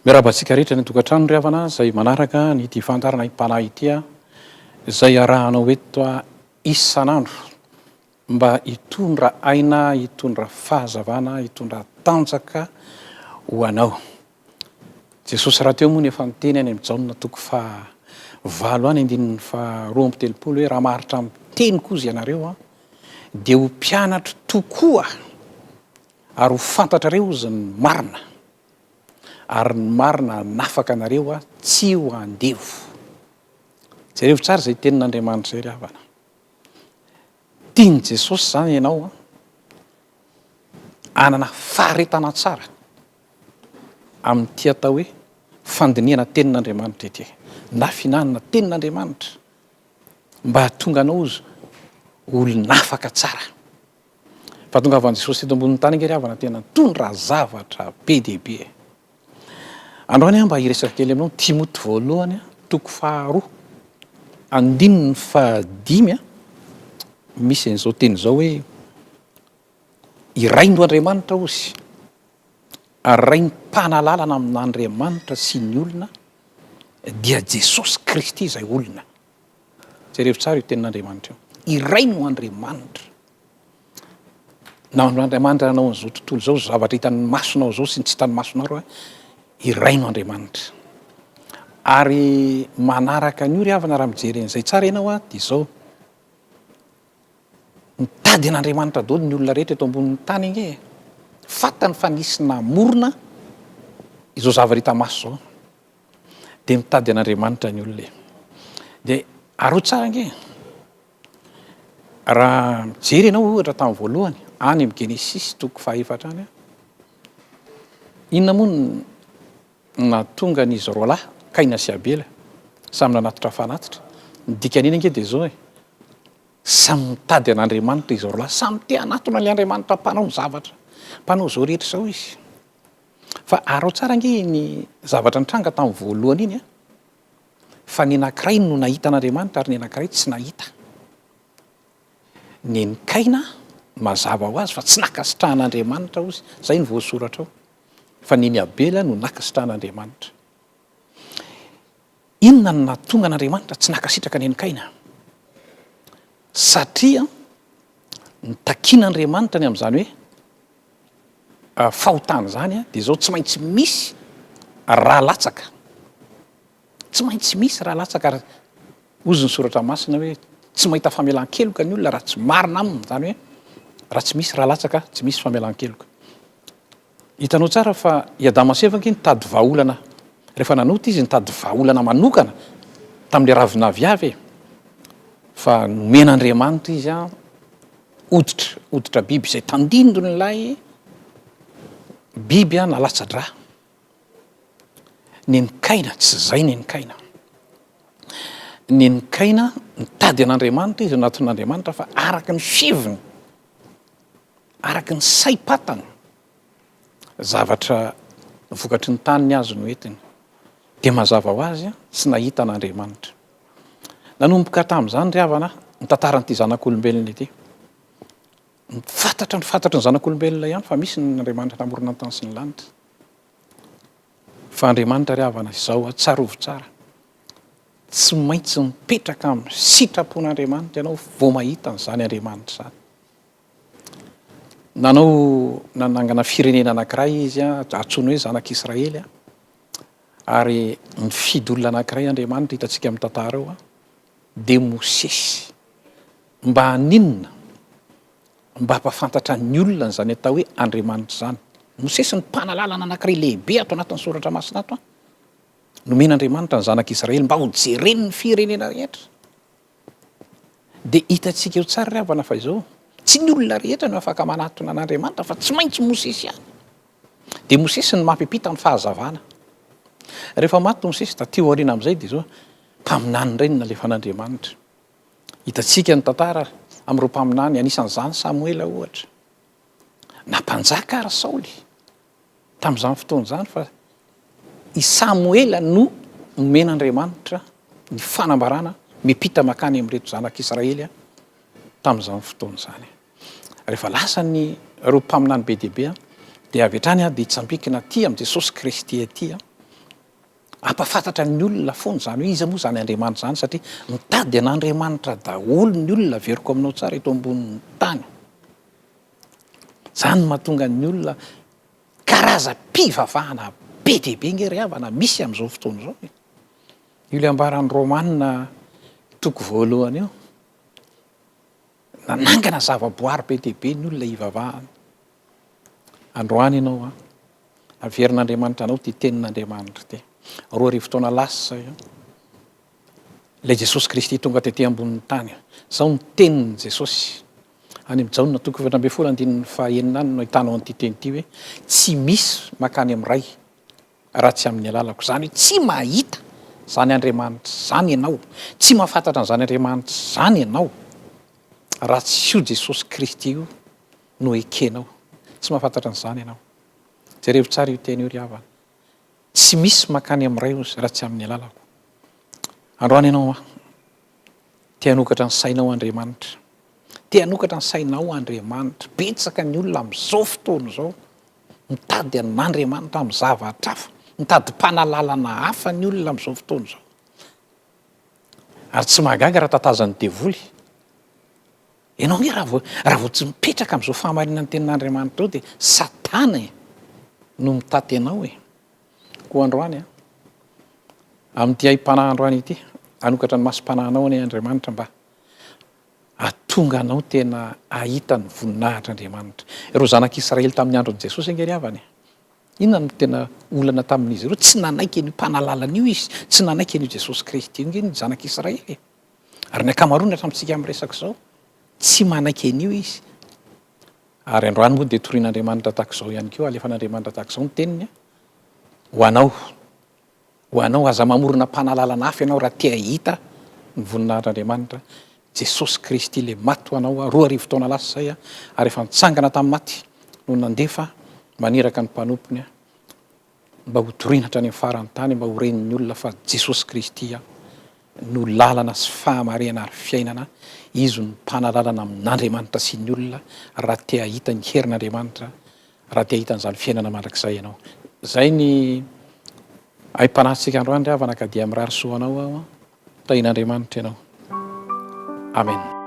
Miarabantsika rehetra ny tokantrano ry havana izay manaraka ny ity fandarana impanahy ity izay arahanao eto isan'andro mba hitondra aina, hitondra fahazavana, hitondra tanjaka ho anao. Jesosy raha teo moa ny efa niteny any amin'ny Jaona 5:2 hoe raha maharitra miteny koa izy ianareo dia ho mpianatra tokoa ary ho fantatrareo izy ny marina. Ary ny marina nafaka anareo tsy ho andevo. Jereo tsara izay tenin'Andriamanitra izay ry havana. Tiany Jesosy izany ianao anana faharetana tsara amin'ity atao hoe fandiniana tenin'Andriamanitra ity, na finanana tenin'Andriamanitra mba hahatonga anao izy olon'afaka tsara. Fa tonga avan'i Jesosy eto ambonin'ny tany ry havana tena tondra zavatra be dia be. Androany mba hiresaka kely aminao Timoty 2:2-5 misy an'izao teny izao hoe iraino Andriamanitra ozy ary rainy mpanalalana amin'Andriamanitra sy ny olona dia Jesosy Kristy izay olona. Jereo tsara io tenin'Andriamanitra io. Iraino Andriamanitra. Na Andriamanitra nanao an'izao tontolo izao zavatra hitan'ny masonao izao sy ny tsy hitan'ny masonao iraino Andriamanitra. Ary manaraka an'io ry havana raha mijery an'izay tsara ianao dia izao mitady an'Andriamanitra daholo ny olona rehetra eto ambonin'ny tany enge. Fantany fa nisy namorona izao zavatra hita maso izao dia mitady an'Andriamanitra ny olona. Dia aro tsara enge. Raha mijery ianao ohatra tamin'ny voalohany any amin'ny Genesis 4 any inona moa nahatonga n'izy roa lahy Kaina sy Abela samy nanatitra fanatitra. Ny dikan'iny ange dia izao samy mitady an'Andriamanitra izy roa lahy, samy te hanatona ny Andriamanitra mpanao ny zavatra, mpanao izao rehetra izao izy. Fa arao tsara ange ny zavatra nitranga tamin'ny voalohany iny fa ny anankiray no nahita an'Andriamanitra ary ny anankiray tsy nahita. Ny Kaina mazava ho azy fa tsy nakasitrahan'Andriamanitra ozy, izay ny voasoratra ao. Fa ny Abela no nakasitrahan'Andriamanitra. Inona no nahatonga an'Andriamanitra tsy nakasitraka ny Kaina? Satria nitakian'Andriamanitra ny amin'izany hoe fahotana izany dia izao tsy maintsy misy raha latsaka. Tsy maintsy misy raha latsaka ary ozy ny soratra masina hoe tsy mahita famelan-keloka ny olona raha tsy marina aminy, izany hoe raha tsy misy raha latsaka tsy misy famelan-keloka. Hitanao tsara fa i Adama sy Eva ange nitady vahaolana, rehefa nanota izy nitady vahaolana manokana tamin'ilay ravinaviavy fa nomen'Andriamanitra izy hoditra biby izay tandindon'ilay biby nalatsa-drà. Ny Kaina tsy izay ny Kaina. Ny Kaina nitady an'Andriamanitra izy anatin'Andriamanitra fa araka ny fivony, araka ny saim-patany zavatra vokatry ny tany ny azo no entiny dia mazava ho azy tsy nahita an'Andriamanitra. Nanomboka tamin'izany ry havana ny tantaran'ity zanak'olombelona ity. Fantatra ny zanak'olombelona ihany fa misy ny Andriamanitra namorona ny tany sy ny lanitra. Fa Andriamanitra ry havana izao tsarovy tsara. Tsy maintsy mipetraka amin'ny sitrapon'Andriamanitra ianao vao mahita an'izany Andriamanitra izany. Nanangana firenena anankiray izy antsoina hoe zanak'Israely ary nifidy olona anankiray Andriamanitra hitantsika amin'ny tantara ao dia Mosesy. Mba haninona? Mba hampafantatra ny olona n'izany atao hoe Andriamanitra izany. Mosesy ny mpanalalana anankiray lehibe ato anatin'ny soratra masina ato nomen'Andriamanitra ny zanak'Israely mba ho jereny ny firenena rehetra. Dia hitantsika eo tsara ry havana fa izao tsy ny olona rehetra no afaka manatona an'Andriamanitra fa tsy maintsy Mosesy ihany. Dia Mosesy ny mampipita ny fahazavana. Rehefa maty Mosesy taty aoriana amin'izay dia izao mpaminany indray no nalefan'Andriamanitra. Hitantsika ny tantara amin'ireo mpaminany anisan'izany Samoela ohatra. Nampanjaka ary Saoly tamin'izany fotoana izany fa i Samoela no nomen'Andriamanitra ny fanambarana mipita makany amin'ireto zanak'Israely tamin'izany fotoana izany. Rehefa lasa ny ireo mpaminany be dia be dia avy hatrany dia hitsambikina aty amin'ny Jesosy Kristy aty ampafantatra ny olona foana zany hoe iza moa zany Andriamanitra zany satria mitady an'Andriamanitra daholo ny olona veriko aminao tsara eto ambonin'ny tany. Zany mahatonga ny olona karazam-pivavahana be dia be nge ry havana misy amin'izao fotoana izao. Io le ambaran'ny Romanina toko voalohany io, nanangana zavaboary be dia be ny olona hivavahana. Androany ianao averin'Andriamanitra anao ty tenin'Andriamanitra ty. 2 taona lasa io ilay Jesosy Kristy tonga tetỳ ambonin'ny tany. Zao ny tenin'i Jesosy. Any amin'ny Jaona 7:9 no ahitanao an'ity teny ity hoe tsy misy makany amin'ray raha tsy amin'ny alalako. Zany hoe tsy mahita zany Andriamanitra zany ianao, tsy mahafantatra an'izany Andriamanitra zany ianao raha tsy io Jesosy Kristy io no ekenao. Tsy mahafantatra an'izany ianao. Jereo tsara io teny io ry havana. Tsy misy makany amin'ray raha tsy amin'ny alalako. Androany ianao te hanokatra ny sainao Andriamanitra. Te hanokatra ny sainao Andriamanitra. Betsaka ny olona amin'izao fotoana izao mitady an'Andriamanitra amin'ny zavatra hafa, mitady mpanalalana hafa ny olona amin'izao fotoana izao. Ary tsy mahagaga raha tatazan'ny devoly. Ianao nge raha vao tsy mipetraka amin'izao fahamarinana ny tenin'Andriamanitra eo dia Satana no mitaty anao e. Koa androany amin'ity aim-panahy androany ity, hanokatra ny masom-panahinao any Andriamanitra mba ahatonga anao tena ahita ny voninahitr'Andriamanitra. Ireo zanak'Israely tamin'ny andron'i Jesosy ange ry havana. Inona no tena olana tamin'izy ireo? Tsy nanaiky an'io mpanalalana io izy, tsy nanaiky an'io Jesosy Kristy io nge ny zanak'Israely. Ary ny akamaroany hatramintsika am'resaka izao tsy manaiky an'io izy. Ary androany moa dia torian'Andriamanitra tahak'izao ihany koa, alefan'Andriamanitra tahak'izao ny teniny. Ho anao aza mamorona mpanalalana hafa ianao raha te hahita ny voninahitr'Andriamanitra. Jesosy Kristy le maty ho anao 2 taona lasa zay ary efa nitsangana tamin'ny maty no nandefa maniraka ny mpanompony mba ho toriana hatrany amin'ny faran'ny tany, mba ho renin'ny olona fa Jesosy Kristy no lalana sy fahamarena ary fiainana. Izy no mpanalalana amin'Andriamanitra sy ny olona raha te hahita ny herin'Andriamanitra, raha te hahita an'izany fiainana mandrakizay ianao. Zay ny aim-panahitsika androany ry havana ka dia mirary soanao tahin'Andriamanitra ianao. Amen.